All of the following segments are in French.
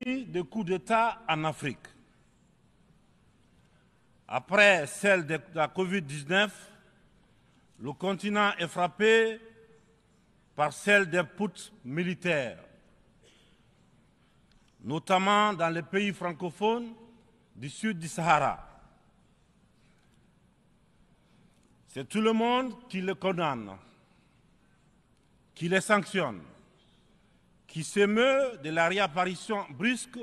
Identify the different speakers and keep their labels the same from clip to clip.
Speaker 1: de coups d'État en Afrique. Après celle de la Covid-19, le continent est frappé par celle des putsch militaires, notamment dans les pays francophones du sud du Sahara. C'est tout le monde qui les condamne, qui les sanctionne, qui s'émeut de la réapparition brusque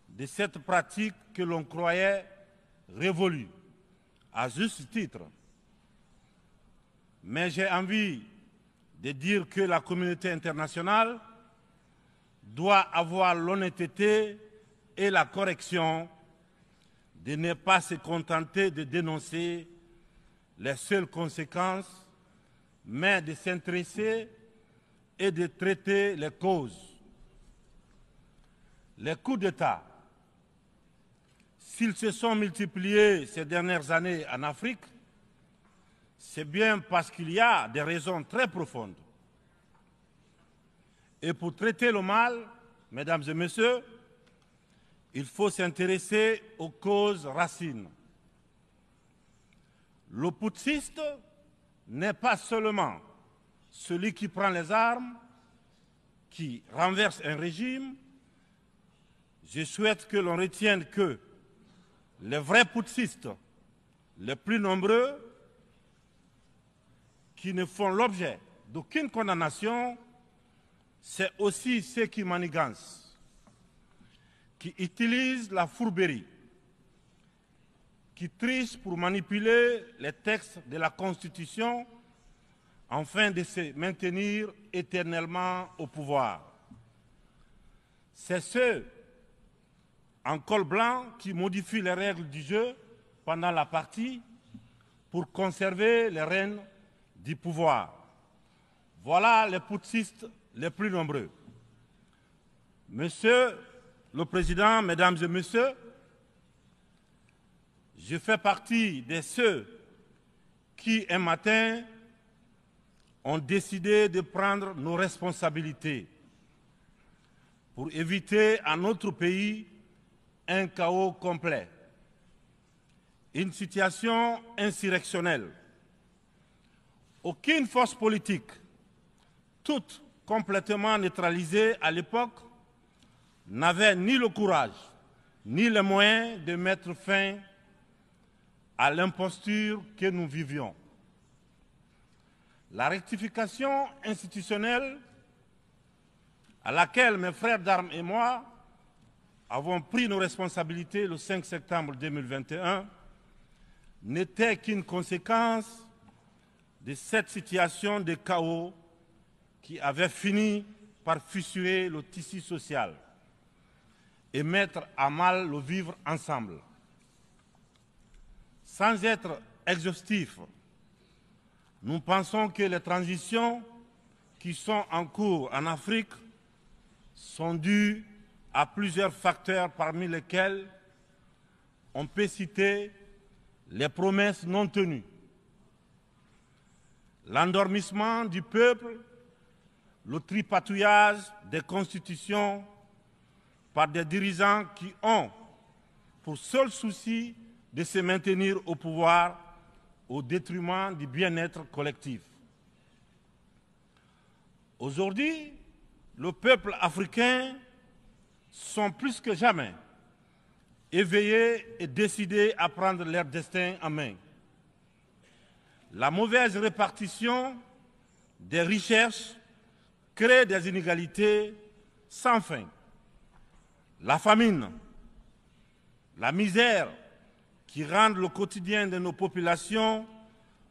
Speaker 1: de cette pratique que l'on croyait révolue, à juste titre. Mais j'ai envie de dire que la communauté internationale doit avoir l'honnêteté et la correction de ne pas se contenter de dénoncer les seules conséquences, mais de s'intéresser et de traiter les causes. Les coups d'État, s'ils se sont multipliés ces dernières années en Afrique, c'est bien parce qu'il y a des raisons très profondes. Et pour traiter le mal, mesdames et messieurs, il faut s'intéresser aux causes racines. Le putschiste n'est pas seulement celui qui prend les armes, qui renverse un régime. Je souhaite que l'on retienne que les vrais putschistes, les plus nombreux, qui ne font l'objet d'aucune condamnation, c'est aussi ceux qui manigancent, qui utilisent la fourberie, qui trichent pour manipuler les textes de la Constitution afin de se maintenir éternellement au pouvoir. C'est ceux en col blanc qui modifient les règles du jeu pendant la partie pour conserver les rênes du pouvoir. Voilà les putschistes les plus nombreux. Monsieur le Président, Mesdames et Messieurs, je fais partie de ceux qui, un matin, ont décidé de prendre nos responsabilités pour éviter à notre pays un chaos complet, une situation insurrectionnelle. Aucune force politique, toute complètement neutralisée à l'époque, n'avait ni le courage ni les moyens de mettre fin à l'imposture que nous vivions. La rectification institutionnelle à laquelle mes frères d'armes et moi avons pris nos responsabilités le 5 septembre 2021 n'était qu'une conséquence de cette situation de chaos qui avait fini par fissurer le tissu social et mettre à mal le vivre ensemble. Sans être exhaustif, nous pensons que les transitions qui sont en cours en Afrique sont dues à plusieurs facteurs parmi lesquels on peut citer les promesses non tenues, l'endormissement du peuple, le tripatouillage des constitutions par des dirigeants qui ont pour seul souci de se maintenir au pouvoir au détriment du bien-être collectif. Aujourd'hui, le peuple africain sont plus que jamais éveillés et décidés à prendre leur destin en main. La mauvaise répartition des richesses crée des inégalités sans fin. La famine, la misère qui rendent le quotidien de nos populations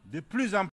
Speaker 1: de plus en plus